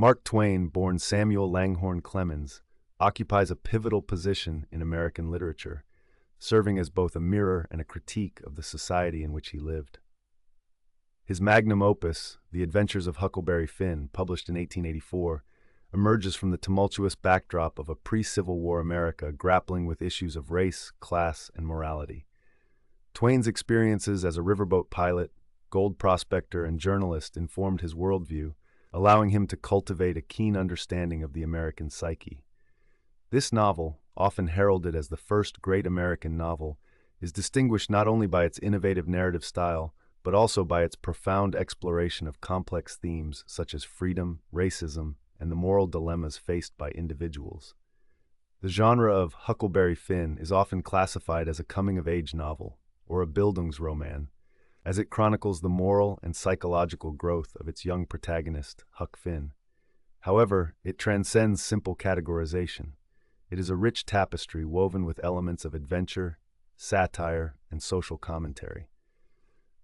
Mark Twain, born Samuel Langhorne Clemens, occupies a pivotal position in American literature, serving as both a mirror and a critique of the society in which he lived. His magnum opus, The Adventures of Huckleberry Finn, published in 1884, emerges from the tumultuous backdrop of a pre-Civil War America grappling with issues of race, class, and morality. Twain's experiences as a riverboat pilot, gold prospector, and journalist informed his worldview, allowing him to cultivate a keen understanding of the American psyche. This novel, often heralded as the first great American novel, is distinguished not only by its innovative narrative style, but also by its profound exploration of complex themes such as freedom, racism, and the moral dilemmas faced by individuals. The genre of Huckleberry Finn is often classified as a coming-of-age novel, or a Bildungsroman, as it chronicles the moral and psychological growth of its young protagonist, Huck Finn. However, it transcends simple categorization. It is a rich tapestry woven with elements of adventure, satire, and social commentary.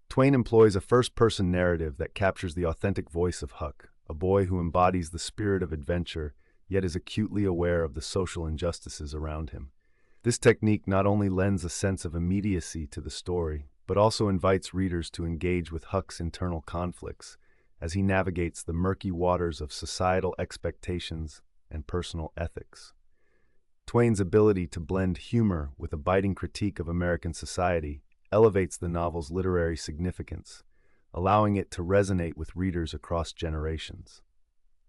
Twain employs a first-person narrative that captures the authentic voice of Huck, a boy who embodies the spirit of adventure, yet is acutely aware of the social injustices around him. This technique not only lends a sense of immediacy to the story, but also invites readers to engage with Huck's internal conflicts as he navigates the murky waters of societal expectations and personal ethics. Twain's ability to blend humor with a biting critique of American society elevates the novel's literary significance, allowing it to resonate with readers across generations.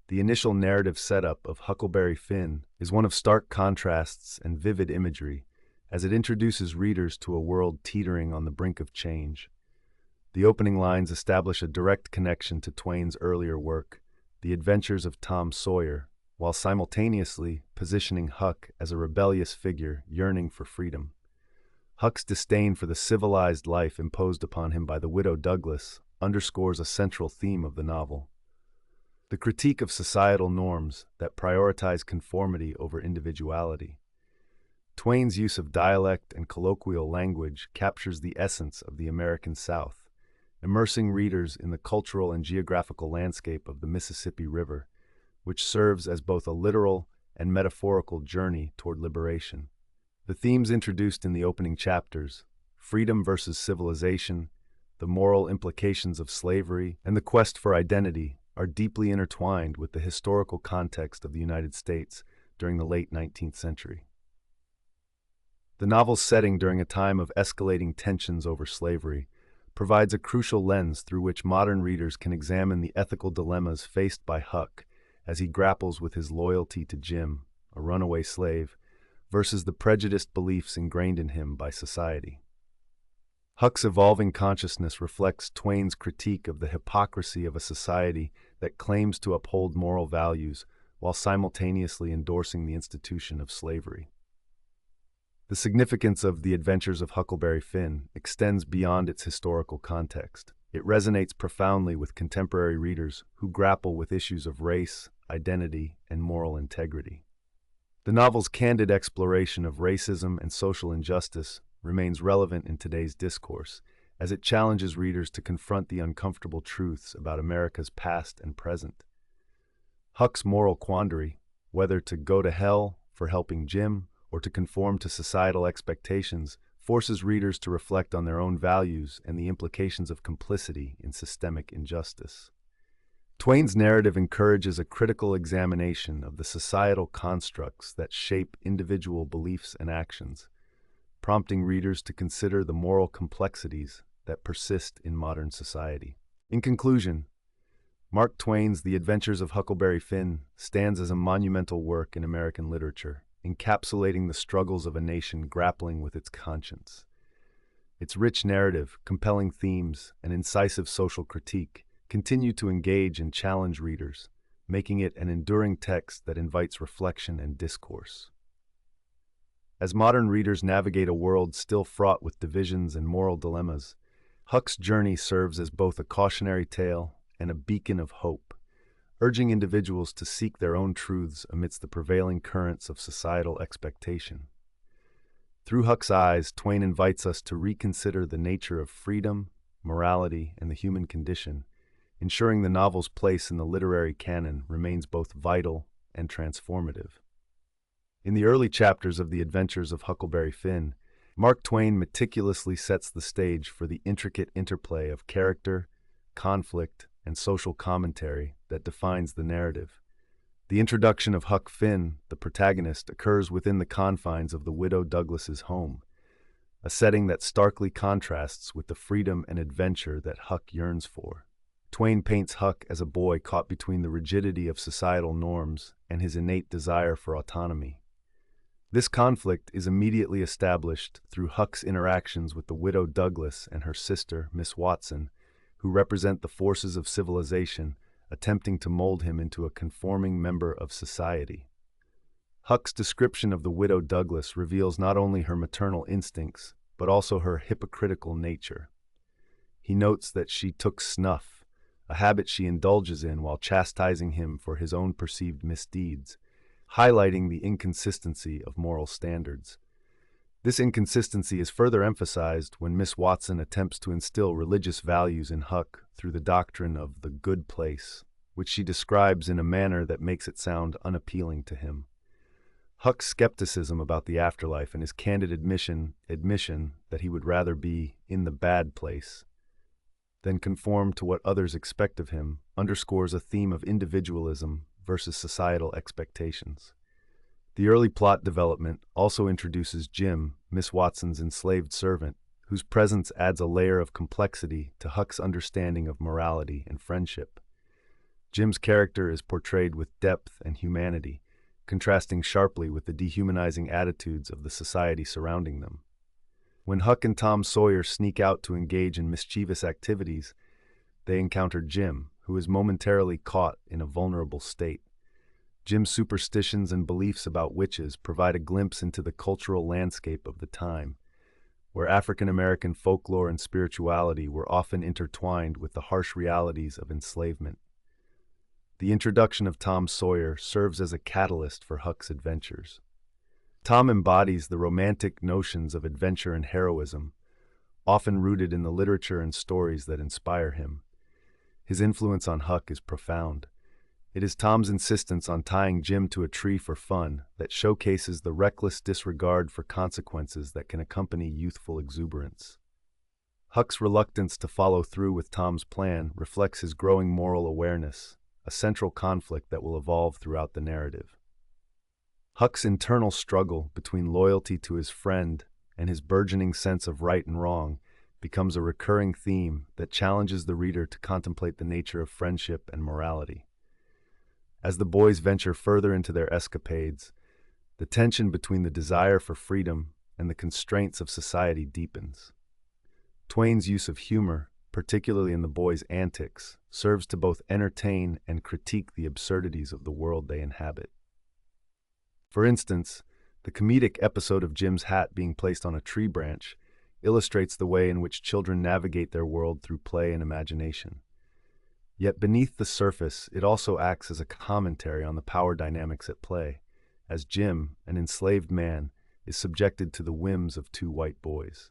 The initial narrative setup of Huckleberry Finn is one of stark contrasts and vivid imagery, as it introduces readers to a world teetering on the brink of change. The opening lines establish a direct connection to Twain's earlier work, The Adventures of Tom Sawyer, while simultaneously positioning Huck as a rebellious figure yearning for freedom. Huck's disdain for the civilized life imposed upon him by the widow Douglas underscores a central theme of the novel: the critique of societal norms that prioritize conformity over individuality. Twain's use of dialect and colloquial language captures the essence of the American South, immersing readers in the cultural and geographical landscape of the Mississippi River, which serves as both a literal and metaphorical journey toward liberation. The themes introduced in the opening chapters, freedom versus civilization, the moral implications of slavery, and the quest for identity, are deeply intertwined with the historical context of the United States during the late 19th century. The novel's setting during a time of escalating tensions over slavery provides a crucial lens through which modern readers can examine the ethical dilemmas faced by Huck as he grapples with his loyalty to Jim, a runaway slave, versus the prejudiced beliefs ingrained in him by society. Huck's evolving consciousness reflects Twain's critique of the hypocrisy of a society that claims to uphold moral values while simultaneously endorsing the institution of slavery. The significance of The Adventures of Huckleberry Finn extends beyond its historical context. It resonates profoundly with contemporary readers who grapple with issues of race, identity, and moral integrity. The novel's candid exploration of racism and social injustice remains relevant in today's discourse, as it challenges readers to confront the uncomfortable truths about America's past and present. Huck's moral quandary, whether to go to hell for helping Jim or to conform to societal expectations, forces readers to reflect on their own values and the implications of complicity in systemic injustice. Twain's narrative encourages a critical examination of the societal constructs that shape individual beliefs and actions, prompting readers to consider the moral complexities that persist in modern society. In conclusion, Mark Twain's The Adventures of Huckleberry Finn stands as a monumental work in American literature, encapsulating the struggles of a nation grappling with its conscience. Its rich narrative, compelling themes, and incisive social critique continue to engage and challenge readers, making it an enduring text that invites reflection and discourse. As modern readers navigate a world still fraught with divisions and moral dilemmas, Huck's journey serves as both a cautionary tale and a beacon of hope, urging individuals to seek their own truths amidst the prevailing currents of societal expectation. Through Huck's eyes, Twain invites us to reconsider the nature of freedom, morality, and the human condition, ensuring the novel's place in the literary canon remains both vital and transformative. In the early chapters of The Adventures of Huckleberry Finn, Mark Twain meticulously sets the stage for the intricate interplay of character, conflict, and social commentary that defines the narrative. The introduction of Huck Finn, the protagonist, occurs within the confines of the widow Douglas's home, a setting that starkly contrasts with the freedom and adventure that Huck yearns for. Twain paints Huck as a boy caught between the rigidity of societal norms and his innate desire for autonomy. This conflict is immediately established through Huck's interactions with the widow Douglas and her sister, Miss Watson, who represent the forces of civilization, attempting to mold him into a conforming member of society. Huck's description of the widow Douglas reveals not only her maternal instincts, but also her hypocritical nature. He notes that she took snuff, a habit she indulges in while chastising him for his own perceived misdeeds, highlighting the inconsistency of moral standards. This inconsistency is further emphasized when Miss Watson attempts to instill religious values in Huck through the doctrine of the good place, which she describes in a manner that makes it sound unappealing to him. Huck's skepticism about the afterlife and his candid admission that he would rather be in the bad place than conform to what others expect of him underscores a theme of individualism versus societal expectations. The early plot development also introduces Jim, Miss Watson's enslaved servant, whose presence adds a layer of complexity to Huck's understanding of morality and friendship. Jim's character is portrayed with depth and humanity, contrasting sharply with the dehumanizing attitudes of the society surrounding them. When Huck and Tom Sawyer sneak out to engage in mischievous activities, they encounter Jim, who is momentarily caught in a vulnerable state. Jim's superstitions and beliefs about witches provide a glimpse into the cultural landscape of the time, where African American folklore and spirituality were often intertwined with the harsh realities of enslavement. The introduction of Tom Sawyer serves as a catalyst for Huck's adventures. Tom embodies the romantic notions of adventure and heroism, often rooted in the literature and stories that inspire him. His influence on Huck is profound. It is Tom's insistence on tying Jim to a tree for fun that showcases the reckless disregard for consequences that can accompany youthful exuberance. Huck's reluctance to follow through with Tom's plan reflects his growing moral awareness, a central conflict that will evolve throughout the narrative. Huck's internal struggle between loyalty to his friend and his burgeoning sense of right and wrong becomes a recurring theme that challenges the reader to contemplate the nature of friendship and morality. As the boys venture further into their escapades, the tension between the desire for freedom and the constraints of society deepens. Twain's use of humor, particularly in the boys' antics, serves to both entertain and critique the absurdities of the world they inhabit. For instance, the comedic episode of Jim's hat being placed on a tree branch illustrates the way in which children navigate their world through play and imagination. Yet beneath the surface, it also acts as a commentary on the power dynamics at play, as Jim, an enslaved man, is subjected to the whims of two white boys.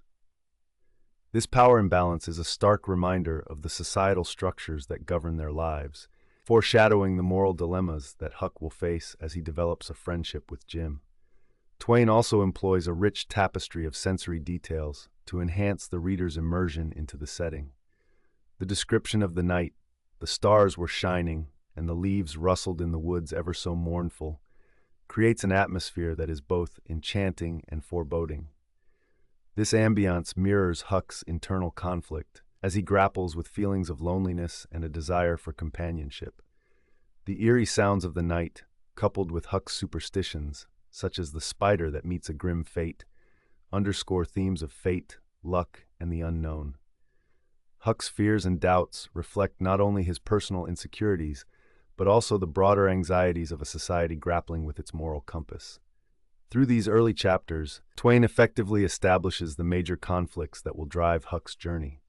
This power imbalance is a stark reminder of the societal structures that govern their lives, foreshadowing the moral dilemmas that Huck will face as he develops a friendship with Jim. Twain also employs a rich tapestry of sensory details to enhance the reader's immersion into the setting. The description of the night, the stars were shining, and the leaves rustled in the woods ever so mournful, creates an atmosphere that is both enchanting and foreboding. This ambiance mirrors Huck's internal conflict as he grapples with feelings of loneliness and a desire for companionship. The eerie sounds of the night, coupled with Huck's superstitions, such as the spider that meets a grim fate, underscore themes of fate, luck, and the unknown. Huck's fears and doubts reflect not only his personal insecurities, but also the broader anxieties of a society grappling with its moral compass. Through these early chapters, Twain effectively establishes the major conflicts that will drive Huck's journey.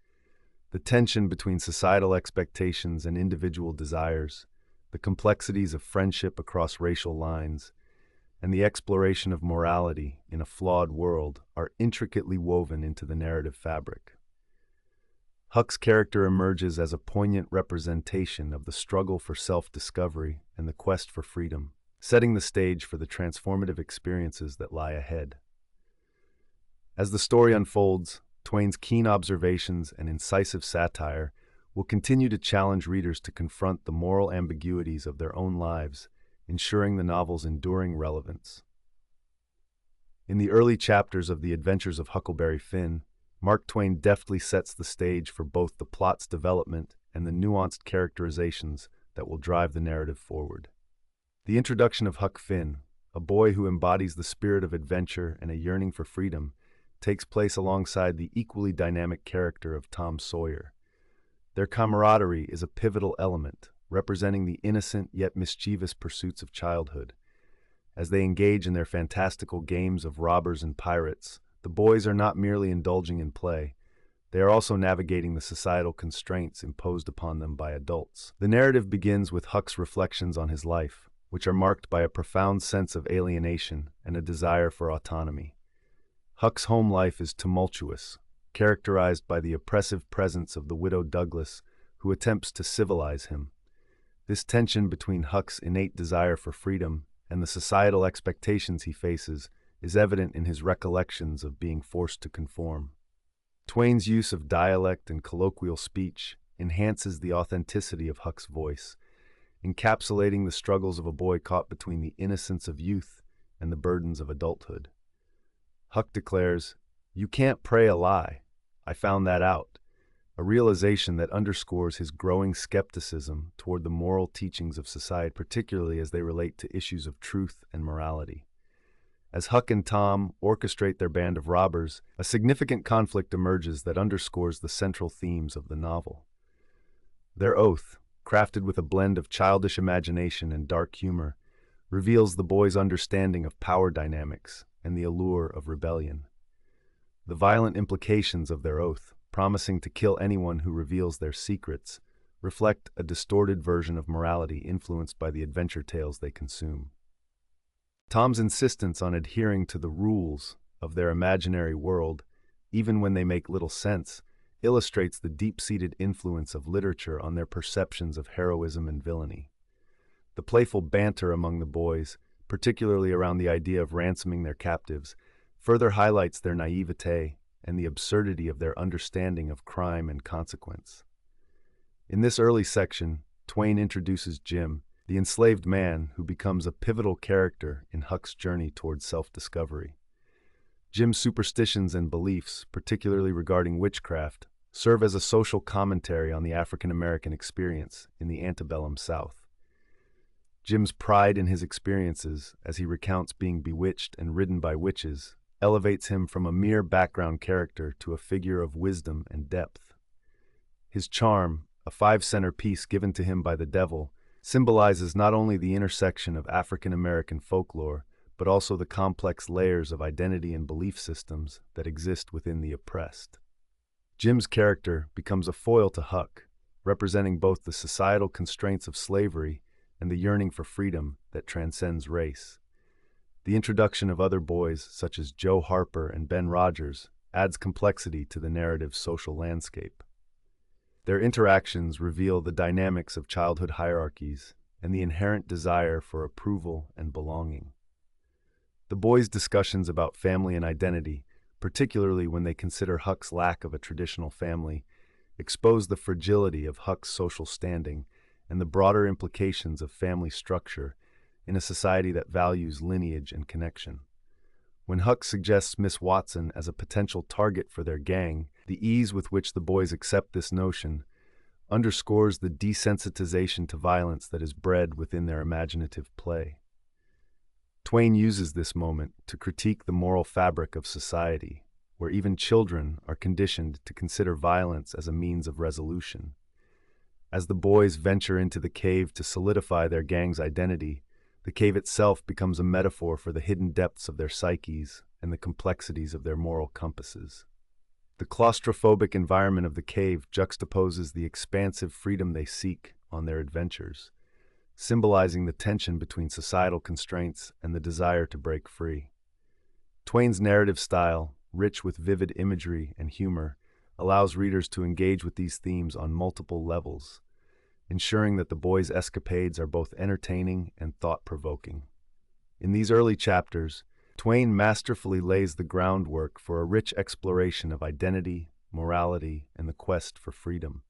The tension between societal expectations and individual desires, the complexities of friendship across racial lines, and the exploration of morality in a flawed world are intricately woven into the narrative fabric. Huck's character emerges as a poignant representation of the struggle for self-discovery and the quest for freedom, setting the stage for the transformative experiences that lie ahead. As the story unfolds, Twain's keen observations and incisive satire will continue to challenge readers to confront the moral ambiguities of their own lives, ensuring the novel's enduring relevance. In the early chapters of The Adventures of Huckleberry Finn, Mark Twain deftly sets the stage for both the plot's development and the nuanced characterizations that will drive the narrative forward. The introduction of Huck Finn, a boy who embodies the spirit of adventure and a yearning for freedom, takes place alongside the equally dynamic character of Tom Sawyer. Their camaraderie is a pivotal element, representing the innocent yet mischievous pursuits of childhood. As they engage in their fantastical games of robbers and pirates, the boys are not merely indulging in play, they are also navigating the societal constraints imposed upon them by adults. The narrative begins with Huck's reflections on his life, which are marked by a profound sense of alienation and a desire for autonomy. Huck's home life is tumultuous, characterized by the oppressive presence of the widow Douglas, who attempts to civilize him. This tension between Huck's innate desire for freedom and the societal expectations he faces is evident in his recollections of being forced to conform. Twain's use of dialect and colloquial speech enhances the authenticity of Huck's voice, encapsulating the struggles of a boy caught between the innocence of youth and the burdens of adulthood. Huck declares, "You can't pray a lie. I found that out," a realization that underscores his growing skepticism toward the moral teachings of society, particularly as they relate to issues of truth and morality. As Huck and Tom orchestrate their band of robbers, a significant conflict emerges that underscores the central themes of the novel. Their oath, crafted with a blend of childish imagination and dark humor, reveals the boys' understanding of power dynamics and the allure of rebellion. The violent implications of their oath, promising to kill anyone who reveals their secrets, reflect a distorted version of morality influenced by the adventure tales they consume. Tom's insistence on adhering to the rules of their imaginary world, even when they make little sense, illustrates the deep-seated influence of literature on their perceptions of heroism and villainy. The playful banter among the boys, particularly around the idea of ransoming their captives, further highlights their naivete and the absurdity of their understanding of crime and consequence. In this early section, Twain introduces Jim, the enslaved man who becomes a pivotal character in Huck's journey towards self-discovery. Jim's superstitions and beliefs, particularly regarding witchcraft, serve as a social commentary on the African-American experience in the antebellum South. Jim's pride in his experiences, as he recounts being bewitched and ridden by witches, elevates him from a mere background character to a figure of wisdom and depth. His charm, a 5-center piece given to him by the devil, symbolizes not only the intersection of African-American folklore, but also the complex layers of identity and belief systems that exist within the oppressed. Jim's character becomes a foil to Huck, representing both the societal constraints of slavery and the yearning for freedom that transcends race. The introduction of other boys, such as Joe Harper and Ben Rogers, adds complexity to the narrative's social landscape. Their interactions reveal the dynamics of childhood hierarchies and the inherent desire for approval and belonging. The boys' discussions about family and identity, particularly when they consider Huck's lack of a traditional family, expose the fragility of Huck's social standing and the broader implications of family structure in a society that values lineage and connection. When Huck suggests Miss Watson as a potential target for their gang, the ease with which the boys accept this notion underscores the desensitization to violence that is bred within their imaginative play. Twain uses this moment to critique the moral fabric of society, where even children are conditioned to consider violence as a means of resolution. As the boys venture into the cave to solidify their gang's identity, the cave itself becomes a metaphor for the hidden depths of their psyches and the complexities of their moral compasses. The claustrophobic environment of the cave juxtaposes the expansive freedom they seek on their adventures, symbolizing the tension between societal constraints and the desire to break free. Twain's narrative style, rich with vivid imagery and humor, allows readers to engage with these themes on multiple levels, ensuring that the boys' escapades are both entertaining and thought-provoking. In these early chapters, Twain masterfully lays the groundwork for a rich exploration of identity, morality, and the quest for freedom.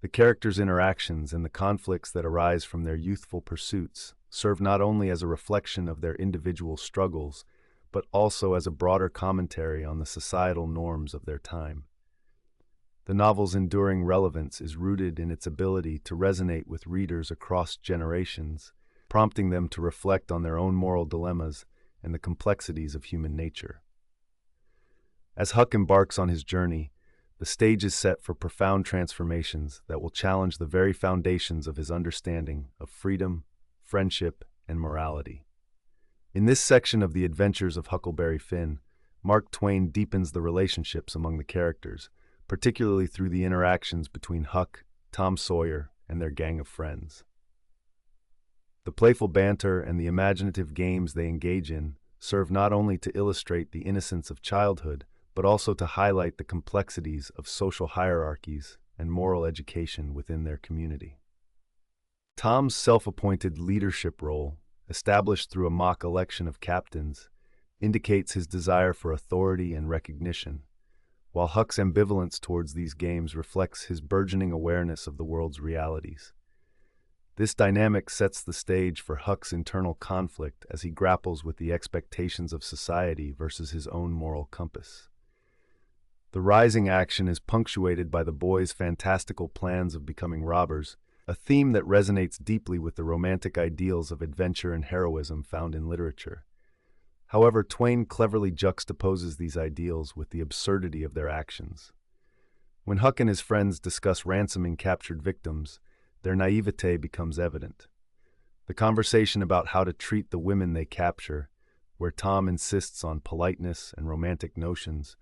The characters' interactions and the conflicts that arise from their youthful pursuits serve not only as a reflection of their individual struggles, but also as a broader commentary on the societal norms of their time. The novel's enduring relevance is rooted in its ability to resonate with readers across generations, prompting them to reflect on their own moral dilemmas and the complexities of human nature. As Huck embarks on his journey, the stage is set for profound transformations that will challenge the very foundations of his understanding of freedom, friendship, and morality. In this section of the adventures of Huckleberry Finn, Mark Twain deepens the relationships among the characters, particularly through the interactions between Huck, Tom Sawyer, and their gang of friends. The playful banter and the imaginative games they engage in serve not only to illustrate the innocence of childhood, but also to highlight the complexities of social hierarchies and moral education within their community. Tom's self-appointed leadership role, established through a mock election of captains, indicates his desire for authority and recognition, while Huck's ambivalence towards these games reflects his burgeoning awareness of the world's realities. This dynamic sets the stage for Huck's internal conflict as he grapples with the expectations of society versus his own moral compass. The rising action is punctuated by the boys' fantastical plans of becoming robbers, a theme that resonates deeply with the romantic ideals of adventure and heroism found in literature. However, Twain cleverly juxtaposes these ideals with the absurdity of their actions. When Huck and his friends discuss ransoming captured victims, their naivete becomes evident. The conversation about how to treat the women they capture, where Tom insists on politeness and romantic notions,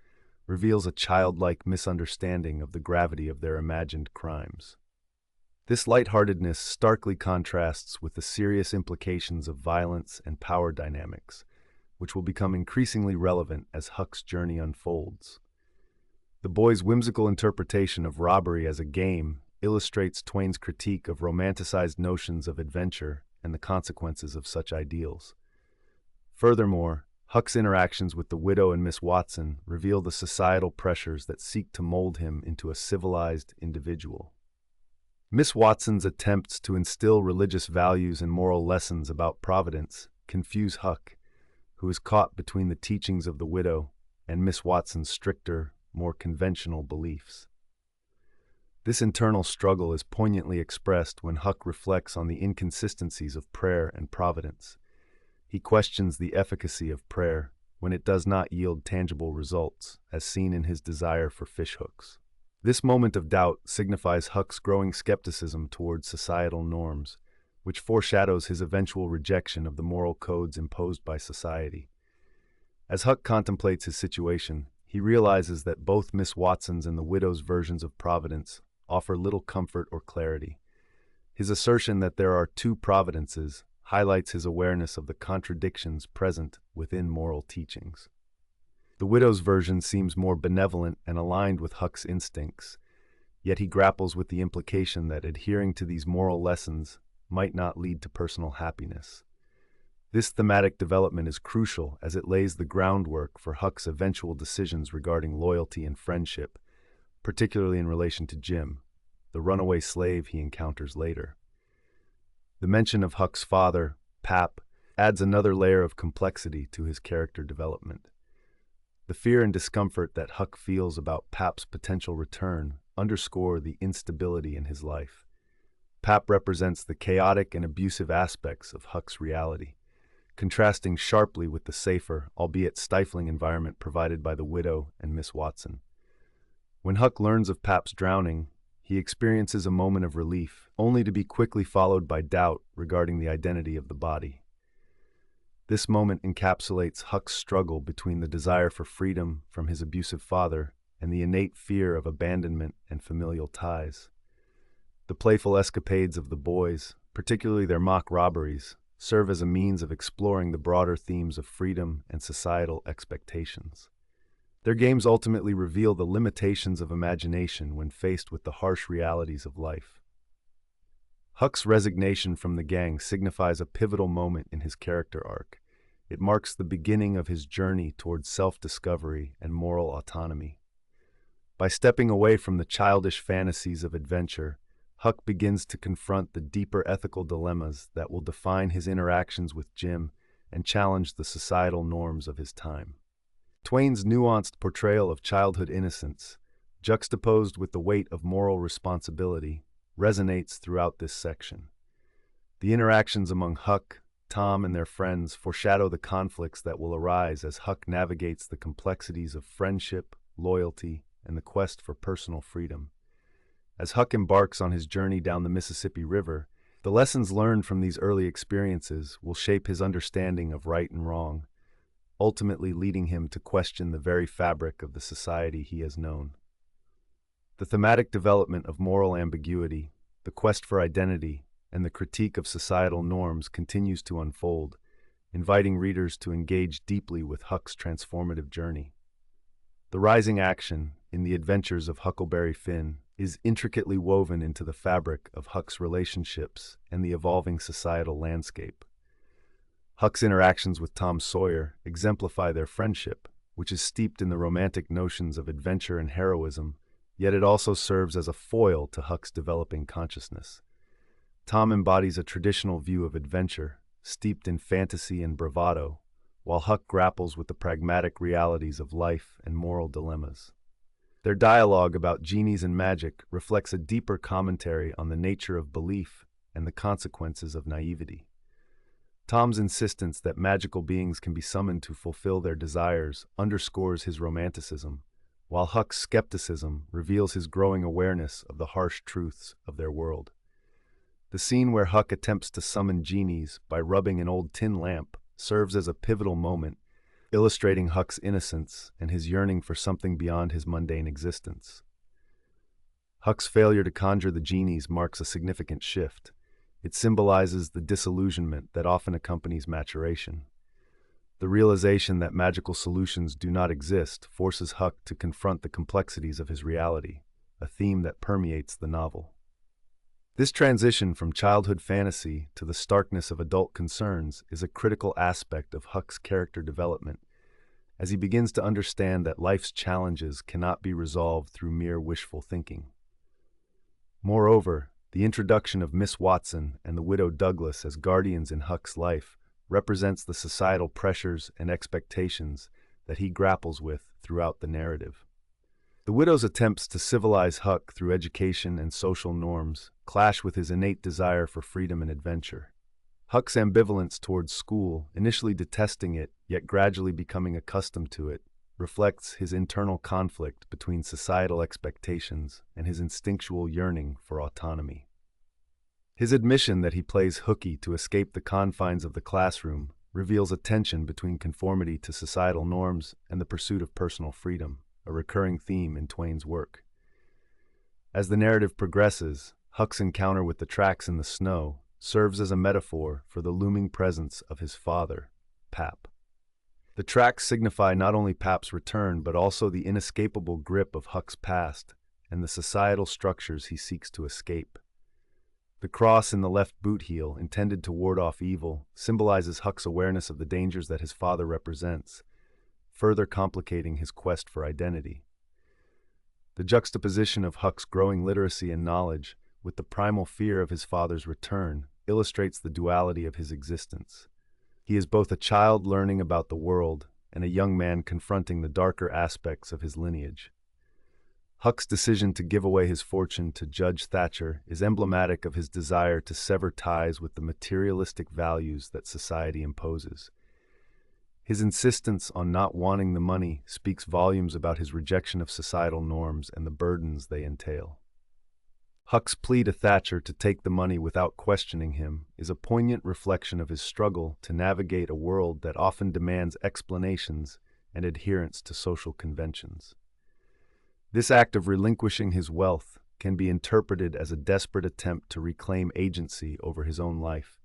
reveals a childlike misunderstanding of the gravity of their imagined crimes. This lightheartedness starkly contrasts with the serious implications of violence and power dynamics, which will become increasingly relevant as Huck's journey unfolds. The boys' whimsical interpretation of robbery as a game illustrates Twain's critique of romanticized notions of adventure and the consequences of such ideals. Furthermore, Huck's interactions with the widow and Miss Watson reveal the societal pressures that seek to mold him into a civilized individual. Miss Watson's attempts to instill religious values and moral lessons about providence confuse Huck, who is caught between the teachings of the widow and Miss Watson's stricter, more conventional beliefs. This internal struggle is poignantly expressed when Huck reflects on the inconsistencies of prayer and providence. He questions the efficacy of prayer when it does not yield tangible results, as seen in his desire for fishhooks. This moment of doubt signifies Huck's growing skepticism towards societal norms, which foreshadows his eventual rejection of the moral codes imposed by society. As Huck contemplates his situation, he realizes that both Miss Watson's and the widow's versions of providence offer little comfort or clarity. His assertion that there are two providences highlights his awareness of the contradictions present within moral teachings. The widow's version seems more benevolent and aligned with Huck's instincts, yet he grapples with the implication that adhering to these moral lessons might not lead to personal happiness. This thematic development is crucial as it lays the groundwork for Huck's eventual decisions regarding loyalty and friendship, particularly in relation to Jim, the runaway slave he encounters later. The mention of Huck's father, Pap, adds another layer of complexity to his character development. The fear and discomfort that Huck feels about Pap's potential return underscore the instability in his life. Pap represents the chaotic and abusive aspects of Huck's reality, contrasting sharply with the safer, albeit stifling environment provided by the widow and Miss Watson. When Huck learns of Pap's drowning, he experiences a moment of relief, only to be quickly followed by doubt regarding the identity of the body. This moment encapsulates Huck's struggle between the desire for freedom from his abusive father and the innate fear of abandonment and familial ties. The playful escapades of the boys, particularly their mock robberies, serve as a means of exploring the broader themes of freedom and societal expectations. Their games ultimately reveal the limitations of imagination when faced with the harsh realities of life. Huck's resignation from the gang signifies a pivotal moment in his character arc. It marks the beginning of his journey towards self-discovery and moral autonomy. By stepping away from the childish fantasies of adventure, Huck begins to confront the deeper ethical dilemmas that will define his interactions with Jim and challenge the societal norms of his time. Twain's nuanced portrayal of childhood innocence, juxtaposed with the weight of moral responsibility, resonates throughout this section. The interactions among Huck, Tom, and their friends foreshadow the conflicts that will arise as Huck navigates the complexities of friendship, loyalty, and the quest for personal freedom. As Huck embarks on his journey down the Mississippi River, the lessons learned from these early experiences will shape his understanding of right and wrong, ultimately leading him to question the very fabric of the society he has known. The thematic development of moral ambiguity, the quest for identity, and the critique of societal norms continues to unfold, inviting readers to engage deeply with Huck's transformative journey. The rising action in the adventures of Huckleberry Finn is intricately woven into the fabric of Huck's relationships and the evolving societal landscape. Huck's interactions with Tom Sawyer exemplify their friendship, which is steeped in the romantic notions of adventure and heroism, yet it also serves as a foil to Huck's developing consciousness. Tom embodies a traditional view of adventure, steeped in fantasy and bravado, while Huck grapples with the pragmatic realities of life and moral dilemmas. Their dialogue about genies and magic reflects a deeper commentary on the nature of belief and the consequences of naivety. Tom's insistence that magical beings can be summoned to fulfill their desires underscores his romanticism, while Huck's skepticism reveals his growing awareness of the harsh truths of their world. The scene where Huck attempts to summon genies by rubbing an old tin lamp serves as a pivotal moment, illustrating Huck's innocence and his yearning for something beyond his mundane existence. Huck's failure to conjure the genies marks a significant shift. It symbolizes the disillusionment that often accompanies maturation. The realization that magical solutions do not exist forces Huck to confront the complexities of his reality, a theme that permeates the novel. This transition from childhood fantasy to the starkness of adult concerns is a critical aspect of Huck's character development, as he begins to understand that life's challenges cannot be resolved through mere wishful thinking. Moreover, the introduction of Miss Watson and the widow Douglas as guardians in Huck's life represents the societal pressures and expectations that he grapples with throughout the narrative. The widow's attempts to civilize Huck through education and social norms clash with his innate desire for freedom and adventure. Huck's ambivalence towards school, initially detesting it yet gradually becoming accustomed to it, reflects his internal conflict between societal expectations and his instinctual yearning for autonomy. His admission that he plays hooky to escape the confines of the classroom reveals a tension between conformity to societal norms and the pursuit of personal freedom, a recurring theme in Twain's work. As the narrative progresses, Huck's encounter with the tracks in the snow serves as a metaphor for the looming presence of his father, Pap. The tracks signify not only Pap's return but also the inescapable grip of Huck's past and the societal structures he seeks to escape. The cross in the left boot heel, intended to ward off evil, symbolizes Huck's awareness of the dangers that his father represents, further complicating his quest for identity. The juxtaposition of Huck's growing literacy and knowledge with the primal fear of his father's return illustrates the duality of his existence. He is both a child learning about the world and a young man confronting the darker aspects of his lineage. Huck's decision to give away his fortune to Judge Thatcher is emblematic of his desire to sever ties with the materialistic values that society imposes. His insistence on not wanting the money speaks volumes about his rejection of societal norms and the burdens they entail. Huck's plea to Thatcher to take the money without questioning him is a poignant reflection of his struggle to navigate a world that often demands explanations and adherence to social conventions. This act of relinquishing his wealth can be interpreted as a desperate attempt to reclaim agency over his own life,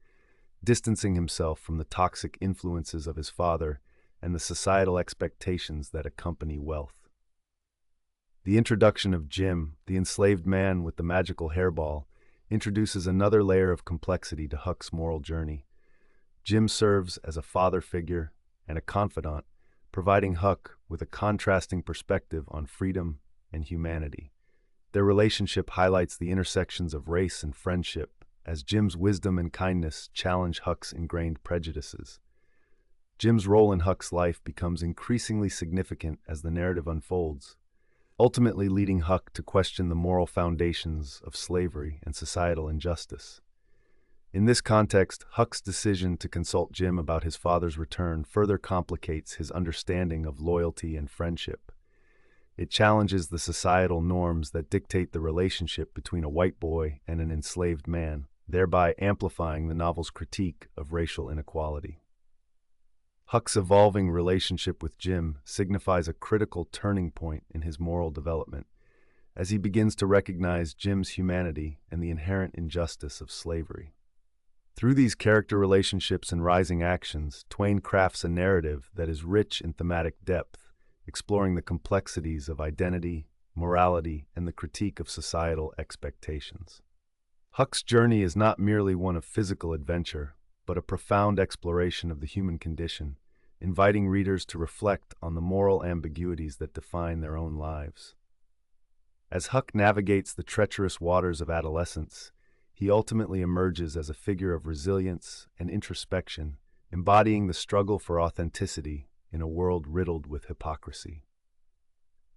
distancing himself from the toxic influences of his father and the societal expectations that accompany wealth. The introduction of Jim, the enslaved man with the magical hairball, introduces another layer of complexity to Huck's moral journey. Jim serves as a father figure and a confidant, providing Huck with a contrasting perspective on freedom and humanity. Their relationship highlights the intersections of race and friendship, as Jim's wisdom and kindness challenge Huck's ingrained prejudices. Jim's role in Huck's life becomes increasingly significant as the narrative unfolds, ultimately leading Huck to question the moral foundations of slavery and societal injustice. In this context, Huck's decision to consult Jim about his father's return further complicates his understanding of loyalty and friendship. It challenges the societal norms that dictate the relationship between a white boy and an enslaved man, thereby amplifying the novel's critique of racial inequality. Huck's evolving relationship with Jim signifies a critical turning point in his moral development, as he begins to recognize Jim's humanity and the inherent injustice of slavery. Through these character relationships and rising actions, Twain crafts a narrative that is rich in thematic depth, exploring the complexities of identity, morality, and the critique of societal expectations. Huck's journey is not merely one of physical adventure, but a profound exploration of the human condition, inviting readers to reflect on the moral ambiguities that define their own lives. As Huck navigates the treacherous waters of adolescence, he ultimately emerges as a figure of resilience and introspection, embodying the struggle for authenticity in a world riddled with hypocrisy.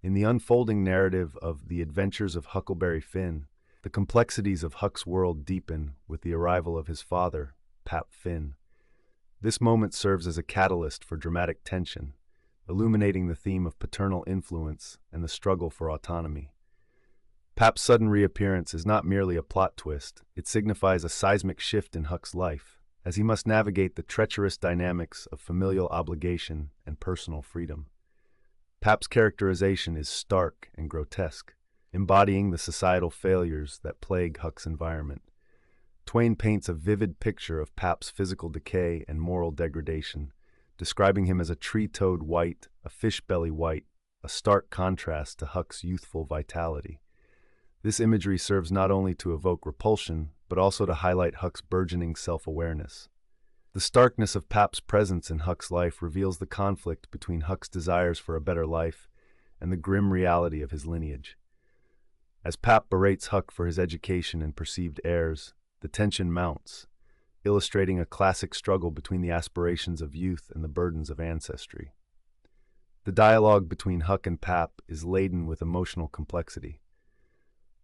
In the unfolding narrative of The Adventures of Huckleberry Finn, the complexities of Huck's world deepen with the arrival of his father, Pap Finn. This moment serves as a catalyst for dramatic tension, illuminating the theme of paternal influence and the struggle for autonomy. Pap's sudden reappearance is not merely a plot twist, it signifies a seismic shift in Huck's life, as he must navigate the treacherous dynamics of familial obligation and personal freedom. Pap's characterization is stark and grotesque, embodying the societal failures that plague Huck's environment. Twain paints a vivid picture of Pap's physical decay and moral degradation, describing him as a tree-toed wight, a fish-belly wight, a stark contrast to Huck's youthful vitality. This imagery serves not only to evoke repulsion, but also to highlight Huck's burgeoning self-awareness. The starkness of Pap's presence in Huck's life reveals the conflict between Huck's desires for a better life and the grim reality of his lineage. As Pap berates Huck for his education and perceived errors, the tension mounts, illustrating a classic struggle between the aspirations of youth and the burdens of ancestry. The dialogue between Huck and Pap is laden with emotional complexity.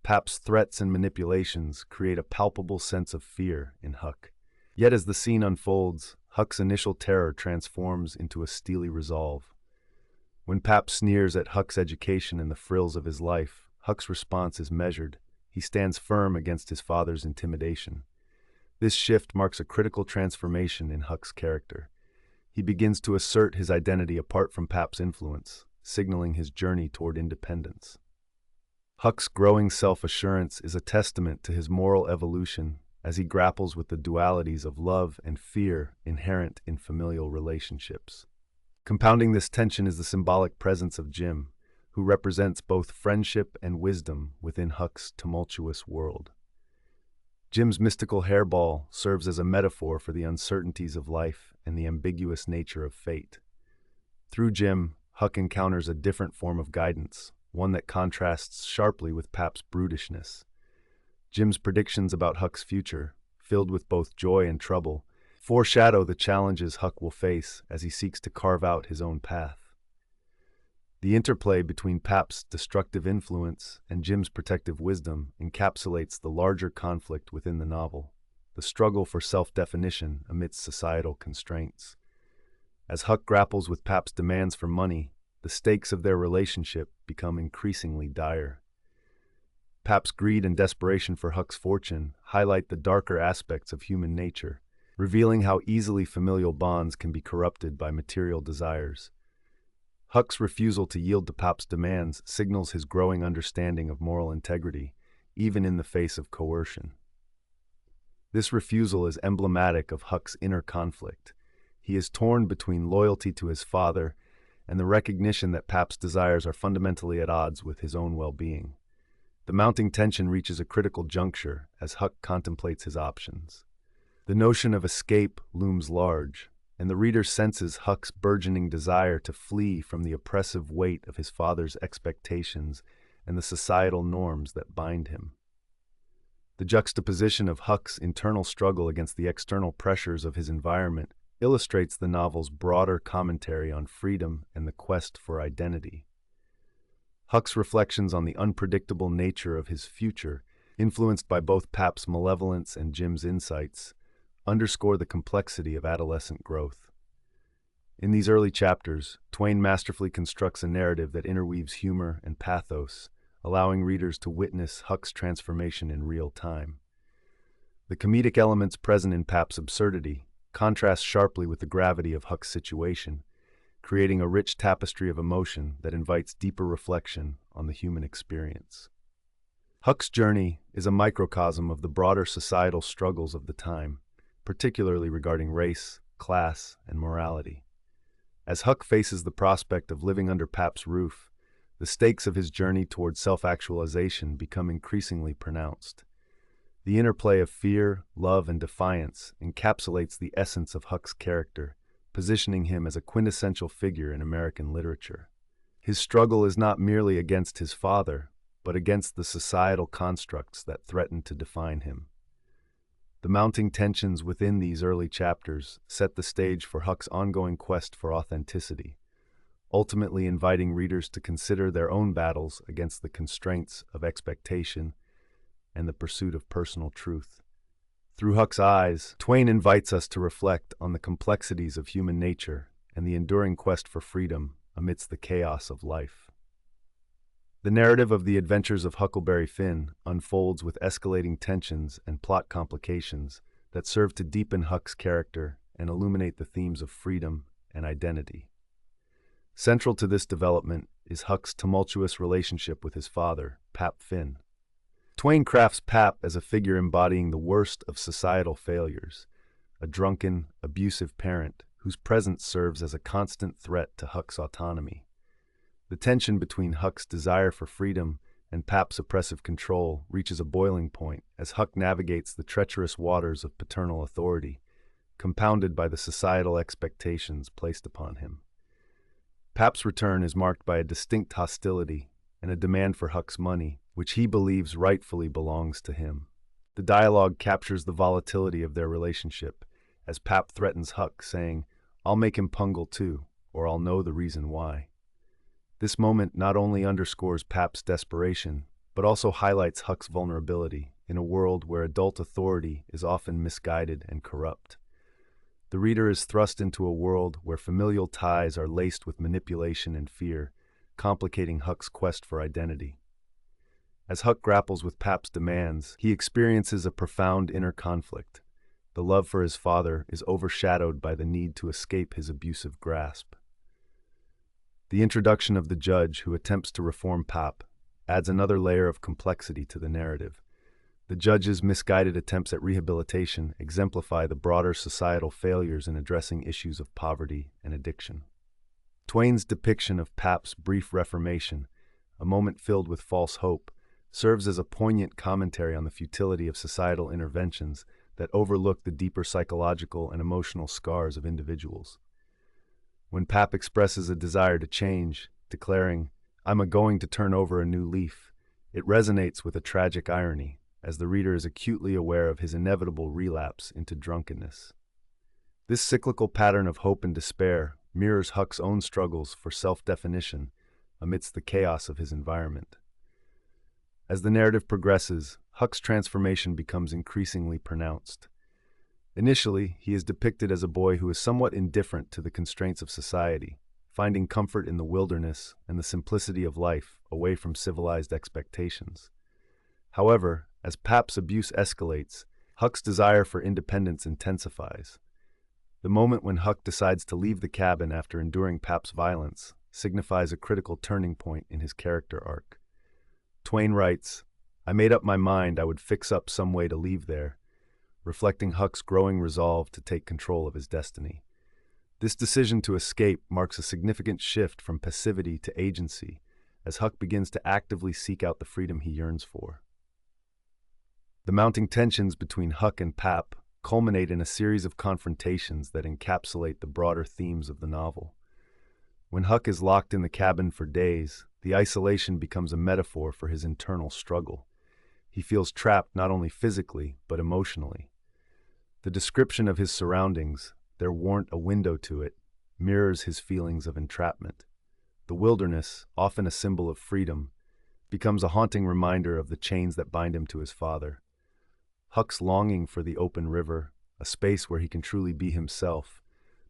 Pap's threats and manipulations create a palpable sense of fear in Huck. Yet as the scene unfolds, Huck's initial terror transforms into a steely resolve. When Pap sneers at Huck's education and the frills of his life, Huck's response is measured. He stands firm against his father's intimidation. This shift marks a critical transformation in Huck's character. He begins to assert his identity apart from Pap's influence, signaling his journey toward independence. Huck's growing self-assurance is a testament to his moral evolution as he grapples with the dualities of love and fear inherent in familial relationships. Compounding this tension is the symbolic presence of Jim, who represents both friendship and wisdom within Huck's tumultuous world. Jim's mystical hairball serves as a metaphor for the uncertainties of life and the ambiguous nature of fate. Through Jim, Huck encounters a different form of guidance, one that contrasts sharply with Pap's brutishness. Jim's predictions about Huck's future, filled with both joy and trouble, foreshadow the challenges Huck will face as he seeks to carve out his own path. The interplay between Pap's destructive influence and Jim's protective wisdom encapsulates the larger conflict within the novel, the struggle for self-definition amidst societal constraints. As Huck grapples with Pap's demands for money, the stakes of their relationship become increasingly dire. Pap's greed and desperation for Huck's fortune highlight the darker aspects of human nature, revealing how easily familial bonds can be corrupted by material desires. Huck's refusal to yield to Pap's demands signals his growing understanding of moral integrity, even in the face of coercion. This refusal is emblematic of Huck's inner conflict. he is torn between loyalty to his father and the recognition that Pap's desires are fundamentally at odds with his own well-being. The mounting tension reaches a critical juncture as Huck contemplates his options. The notion of escape looms large, and the reader senses Huck's burgeoning desire to flee from the oppressive weight of his father's expectations and the societal norms that bind him. The juxtaposition of Huck's internal struggle against the external pressures of his environment illustrates the novel's broader commentary on freedom and the quest for identity. Huck's reflections on the unpredictable nature of his future, influenced by both Pap's malevolence and Jim's insights, underscore the complexity of adolescent growth. In these early chapters, Twain masterfully constructs a narrative that interweaves humor and pathos, allowing readers to witness Huck's transformation in real time. The comedic elements present in Pap's absurdity contrast sharply with the gravity of Huck's situation, creating a rich tapestry of emotion that invites deeper reflection on the human experience. Huck's journey is a microcosm of the broader societal struggles of the time, particularly regarding race, class, and morality. As Huck faces the prospect of living under Pap's roof, the stakes of his journey toward self-actualization become increasingly pronounced. The interplay of fear, love, and defiance encapsulates the essence of Huck's character, positioning him as a quintessential figure in American literature. His struggle is not merely against his father, but against the societal constructs that threaten to define him. The mounting tensions within these early chapters set the stage for Huck's ongoing quest for authenticity, ultimately inviting readers to consider their own battles against the constraints of expectation and the pursuit of personal truth. Through Huck's eyes, Twain invites us to reflect on the complexities of human nature and the enduring quest for freedom amidst the chaos of life. The narrative of the adventures of Huckleberry Finn unfolds with escalating tensions and plot complications that serve to deepen Huck's character and illuminate the themes of freedom and identity. Central to this development is Huck's tumultuous relationship with his father, Pap Finn. Twain crafts Pap as a figure embodying the worst of societal failures, a drunken, abusive parent whose presence serves as a constant threat to Huck's autonomy. The tension between Huck's desire for freedom and Pap's oppressive control reaches a boiling point as Huck navigates the treacherous waters of paternal authority, compounded by the societal expectations placed upon him. Pap's return is marked by a distinct hostility and a demand for Huck's money, which he believes rightfully belongs to him. The dialogue captures the volatility of their relationship, as Pap threatens Huck, saying, "I'll make him pungle too, or I'll know the reason why." This moment not only underscores Pap's desperation, but also highlights Huck's vulnerability in a world where adult authority is often misguided and corrupt. The reader is thrust into a world where familial ties are laced with manipulation and fear, complicating Huck's quest for identity. As Huck grapples with Pap's demands, he experiences a profound inner conflict. The love for his father is overshadowed by the need to escape his abusive grasp. The introduction of the judge who attempts to reform Pap adds another layer of complexity to the narrative. The judge's misguided attempts at rehabilitation exemplify the broader societal failures in addressing issues of poverty and addiction. Twain's depiction of Pap's brief reformation, a moment filled with false hope, serves as a poignant commentary on the futility of societal interventions that overlook the deeper psychological and emotional scars of individuals. When Pap expresses a desire to change, declaring, "I'm going to turn over a new leaf," it resonates with a tragic irony, as the reader is acutely aware of his inevitable relapse into drunkenness. This cyclical pattern of hope and despair mirrors Huck's own struggles for self-definition amidst the chaos of his environment. As the narrative progresses, Huck's transformation becomes increasingly pronounced. Initially, he is depicted as a boy who is somewhat indifferent to the constraints of society, finding comfort in the wilderness and the simplicity of life away from civilized expectations. However, as Pap's abuse escalates, Huck's desire for independence intensifies. The moment when Huck decides to leave the cabin after enduring Pap's violence signifies a critical turning point in his character arc. Twain writes, "I made up my mind I would fix up some way to leave there," reflecting Huck's growing resolve to take control of his destiny. This decision to escape marks a significant shift from passivity to agency, as Huck begins to actively seek out the freedom he yearns for. The mounting tensions between Huck and Pap culminate in a series of confrontations that encapsulate the broader themes of the novel. When Huck is locked in the cabin for days, the isolation becomes a metaphor for his internal struggle. He feels trapped not only physically, but emotionally. The description of his surroundings, there warn't a window to it, mirrors his feelings of entrapment. The wilderness, often a symbol of freedom, becomes a haunting reminder of the chains that bind him to his father. Huck's longing for the open river, a space where he can truly be himself,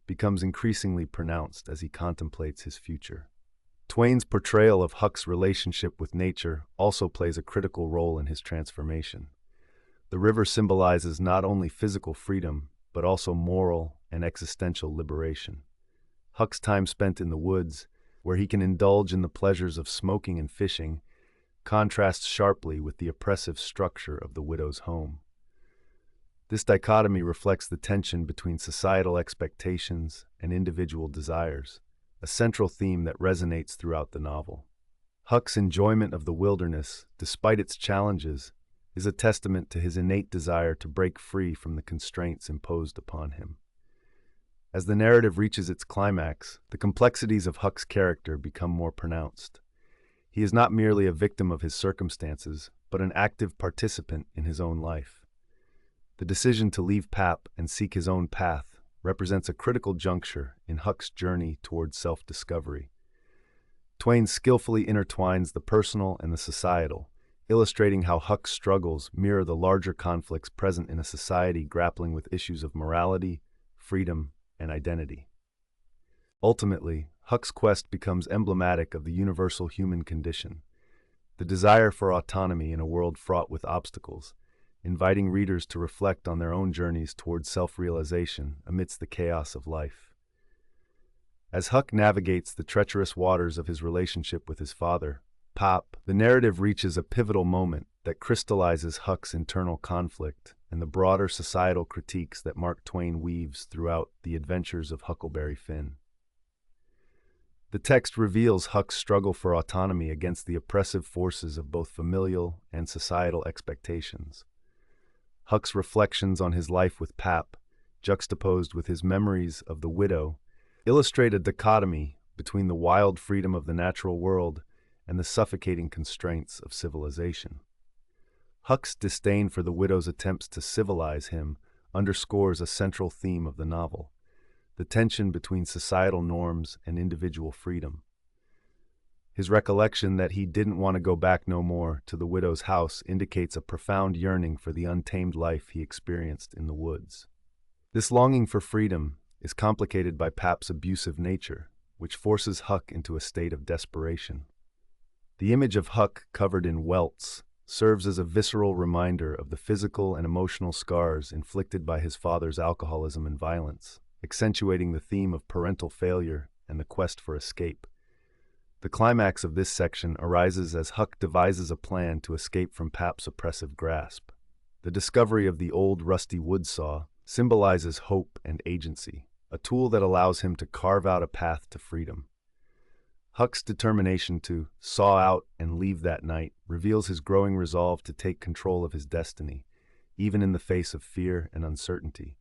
becomes increasingly pronounced as he contemplates his future. Twain's portrayal of Huck's relationship with nature also plays a critical role in his transformation. The river symbolizes not only physical freedom, but also moral and existential liberation. Huck's time spent in the woods, where he can indulge in the pleasures of smoking and fishing, contrasts sharply with the oppressive structure of the widow's home. This dichotomy reflects the tension between societal expectations and individual desires, a central theme that resonates throughout the novel. Huck's enjoyment of the wilderness, despite its challenges, is a testament to his innate desire to break free from the constraints imposed upon him. As the narrative reaches its climax, the complexities of Huck's character become more pronounced. He is not merely a victim of his circumstances, but an active participant in his own life. The decision to leave Pap and seek his own path represents a critical juncture in Huck's journey towards self-discovery. Twain skillfully intertwines the personal and the societal, illustrating how Huck's struggles mirror the larger conflicts present in a society grappling with issues of morality, freedom, and identity. Ultimately, Huck's quest becomes emblematic of the universal human condition, the desire for autonomy in a world fraught with obstacles, inviting readers to reflect on their own journeys towards self-realization amidst the chaos of life. As Huck navigates the treacherous waters of his relationship with his father, Pap, the narrative reaches a pivotal moment that crystallizes Huck's internal conflict and the broader societal critiques that Mark Twain weaves throughout The Adventures of Huckleberry Finn. The text reveals Huck's struggle for autonomy against the oppressive forces of both familial and societal expectations. Huck's reflections on his life with Pap, juxtaposed with his memories of the widow, illustrate a dichotomy between the wild freedom of the natural world and the suffocating constraints of civilization. Huck's disdain for the widow's attempts to civilize him underscores a central theme of the novel, the tension between societal norms and individual freedom. His recollection that he didn't want to go back no more to the widow's house indicates a profound yearning for the untamed life he experienced in the woods. This longing for freedom is complicated by Pap's abusive nature, which forces Huck into a state of desperation. The image of Huck covered in welts serves as a visceral reminder of the physical and emotional scars inflicted by his father's alcoholism and violence, accentuating the theme of parental failure and the quest for escape. The climax of this section arises as Huck devises a plan to escape from Pap's oppressive grasp. The discovery of the old rusty wood saw symbolizes hope and agency, a tool that allows him to carve out a path to freedom. Huck's determination to saw out and leave that night reveals his growing resolve to take control of his destiny, even in the face of fear and uncertainty.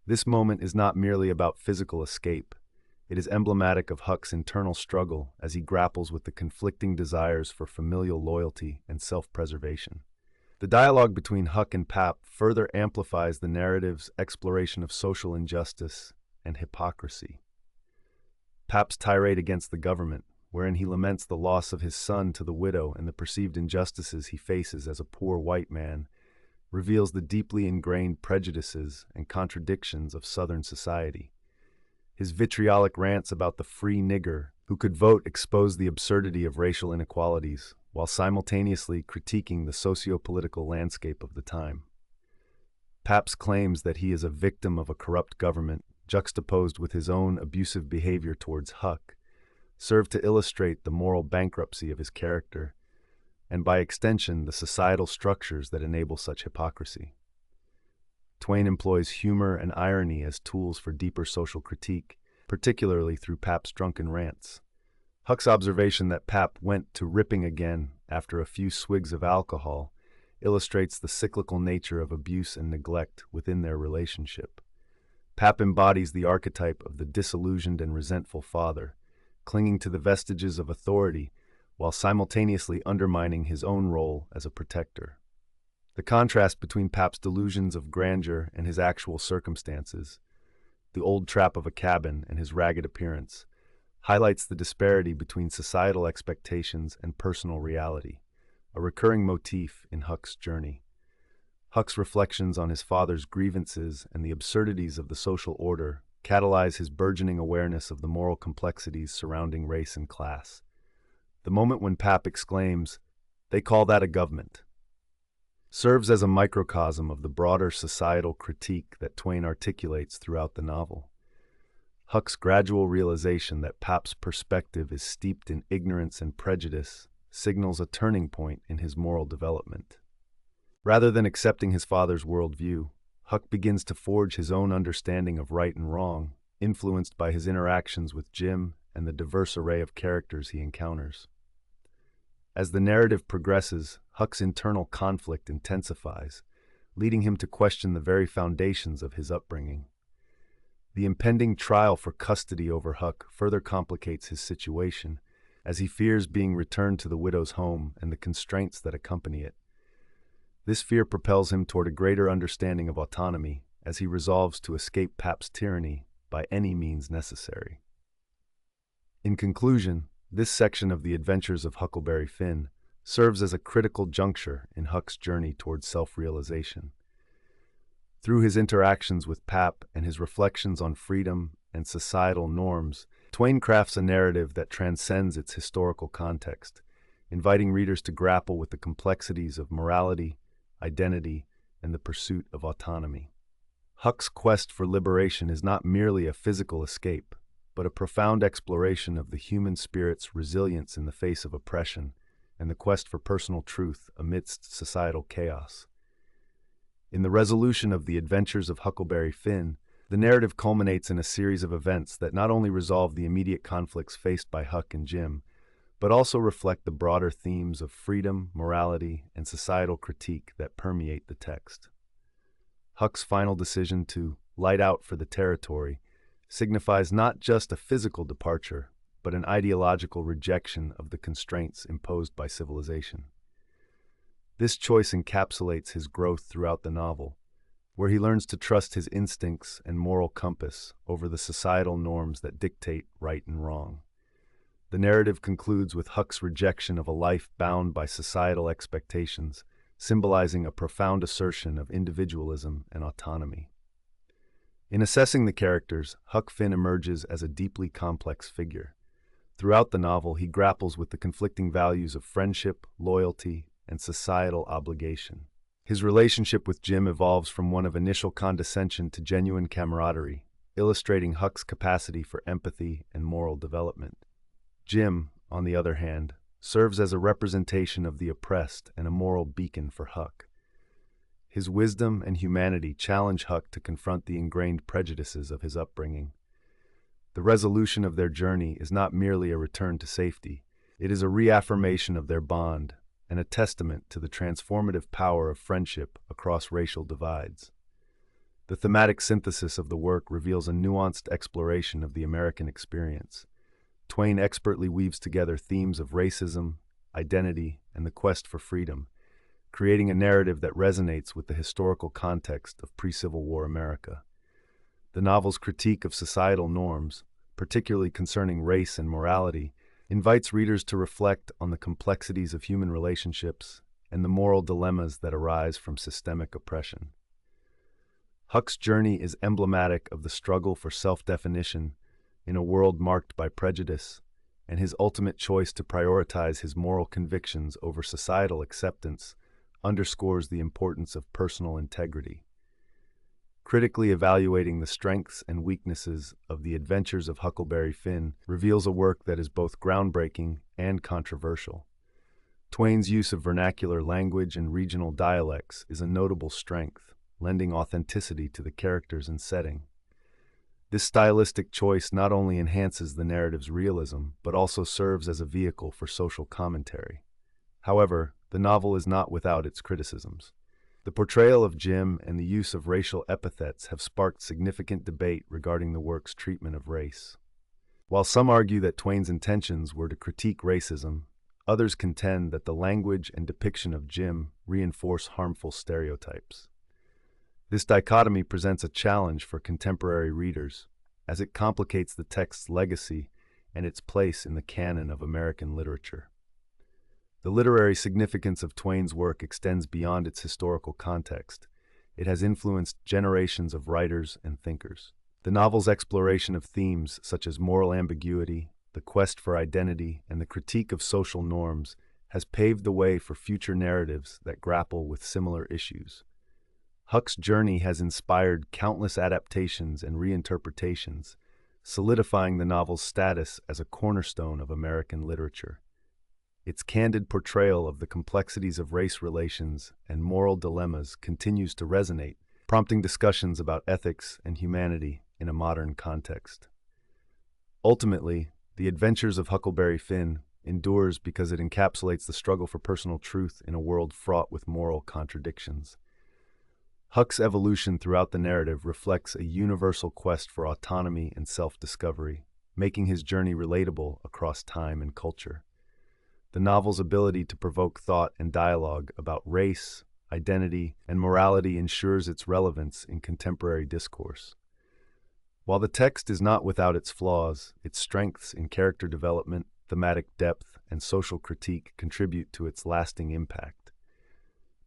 This moment is not merely about physical escape. It is emblematic of Huck's internal struggle as he grapples with the conflicting desires for familial loyalty and self-preservation. The dialogue between Huck and Pap further amplifies the narrative's exploration of social injustice and hypocrisy. Pap's tirade against the government, wherein he laments the loss of his son to the widow and the perceived injustices he faces as a poor white man, reveals the deeply ingrained prejudices and contradictions of Southern society. His vitriolic rants about the free nigger who could vote expose the absurdity of racial inequalities, while simultaneously critiquing the socio-political landscape of the time. Pap's claims that he is a victim of a corrupt government, juxtaposed with his own abusive behavior towards Huck, serve to illustrate the moral bankruptcy of his character, and by extension the societal structures that enable such hypocrisy. Twain employs humor and irony as tools for deeper social critique, particularly through Pap's drunken rants. Huck's observation that Pap went to ripping again after a few swigs of alcohol illustrates the cyclical nature of abuse and neglect within their relationship. Pap embodies the archetype of the disillusioned and resentful father, clinging to the vestiges of authority while simultaneously undermining his own role as a protector. The contrast between Pap's delusions of grandeur and his actual circumstances, the old trap of a cabin and his ragged appearance, highlights the disparity between societal expectations and personal reality, a recurring motif in Huck's journey. Huck's reflections on his father's grievances and the absurdities of the social order catalyze his burgeoning awareness of the moral complexities surrounding race and class. The moment when Pap exclaims, "They call that a government," serves as a microcosm of the broader societal critique that Twain articulates throughout the novel. Huck's gradual realization that Pap's perspective is steeped in ignorance and prejudice signals a turning point in his moral development. Rather than accepting his father's worldview, Huck begins to forge his own understanding of right and wrong, influenced by his interactions with Jim and the diverse array of characters he encounters. As the narrative progresses, Huck's internal conflict intensifies, leading him to question the very foundations of his upbringing. The impending trial for custody over Huck further complicates his situation, as he fears being returned to the widow's home and the constraints that accompany it. This fear propels him toward a greater understanding of autonomy, as he resolves to escape Pap's tyranny by any means necessary. In conclusion, this section of the Adventures of Huckleberry Finn serves as a critical juncture in Huck's journey towards self-realization. Through his interactions with Pap and his reflections on freedom and societal norms, Twain crafts a narrative that transcends its historical context, inviting readers to grapple with the complexities of morality, identity, and the pursuit of autonomy. Huck's quest for liberation is not merely a physical escape, but a profound exploration of the human spirit's resilience in the face of oppression and the quest for personal truth amidst societal chaos. In the resolution of the Adventures of Huckleberry Finn, the narrative culminates in a series of events that not only resolve the immediate conflicts faced by Huck and Jim, but also reflect the broader themes of freedom, morality, and societal critique that permeate the text. Huck's final decision to light out for the territory signifies not just a physical departure, but an ideological rejection of the constraints imposed by civilization. This choice encapsulates his growth throughout the novel, where he learns to trust his instincts and moral compass over the societal norms that dictate right and wrong. The narrative concludes with Huck's rejection of a life bound by societal expectations, symbolizing a profound assertion of individualism and autonomy. In assessing the characters, Huck Finn emerges as a deeply complex figure. Throughout the novel, he grapples with the conflicting values of friendship, loyalty, and societal obligation. His relationship with Jim evolves from one of initial condescension to genuine camaraderie, illustrating Huck's capacity for empathy and moral development. Jim, on the other hand, serves as a representation of the oppressed and a moral beacon for Huck. His wisdom and humanity challenge Huck to confront the ingrained prejudices of his upbringing. The resolution of their journey is not merely a return to safety, it is a reaffirmation of their bond and a testament to the transformative power of friendship across racial divides. The thematic synthesis of the work reveals a nuanced exploration of the American experience. Twain expertly weaves together themes of racism, identity, and the quest for freedom, creating a narrative that resonates with the historical context of pre-Civil War America. The novel's critique of societal norms, particularly concerning race and morality, invites readers to reflect on the complexities of human relationships and the moral dilemmas that arise from systemic oppression. Huck's journey is emblematic of the struggle for self-definition in a world marked by prejudice, and his ultimate choice to prioritize his moral convictions over societal acceptance underscores the importance of personal integrity. Critically evaluating the strengths and weaknesses of the Adventures of Huckleberry Finn reveals a work that is both groundbreaking and controversial. Twain's use of vernacular language and regional dialects is a notable strength, lending authenticity to the characters and setting. This stylistic choice not only enhances the narrative's realism, but also serves as a vehicle for social commentary. However, the novel is not without its criticisms. The portrayal of Jim and the use of racial epithets have sparked significant debate regarding the work's treatment of race. While some argue that Twain's intentions were to critique racism, others contend that the language and depiction of Jim reinforce harmful stereotypes. This dichotomy presents a challenge for contemporary readers, as it complicates the text's legacy and its place in the canon of American literature. The literary significance of Twain's work extends beyond its historical context. It has influenced generations of writers and thinkers. The novel's exploration of themes such as moral ambiguity, the quest for identity, and the critique of social norms has paved the way for future narratives that grapple with similar issues. Huck's journey has inspired countless adaptations and reinterpretations, solidifying the novel's status as a cornerstone of American literature. Its candid portrayal of the complexities of race relations and moral dilemmas continues to resonate, prompting discussions about ethics and humanity in a modern context. Ultimately, The Adventures of Huckleberry Finn endures because it encapsulates the struggle for personal truth in a world fraught with moral contradictions. Huck's evolution throughout the narrative reflects a universal quest for autonomy and self-discovery, making his journey relatable across time and culture. The novel's ability to provoke thought and dialogue about race, identity, and morality ensures its relevance in contemporary discourse. While the text is not without its flaws, its strengths in character development, thematic depth, and social critique contribute to its lasting impact.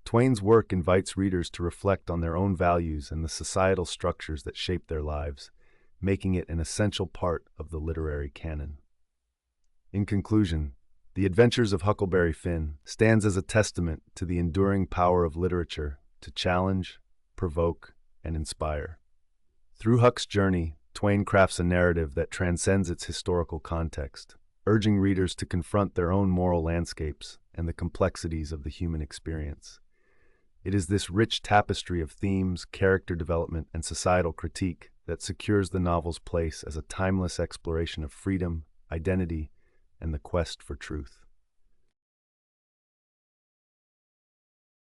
Twain's work invites readers to reflect on their own values and the societal structures that shape their lives, making it an essential part of the literary canon. In conclusion, The Adventures of Huckleberry Finn stands as a testament to the enduring power of literature to challenge, provoke, and inspire. Through Huck's journey, Twain crafts a narrative that transcends its historical context, urging readers to confront their own moral landscapes and the complexities of the human experience. It is this rich tapestry of themes, character development, and societal critique that secures the novel's place as a timeless exploration of freedom, identity, and the quest for truth.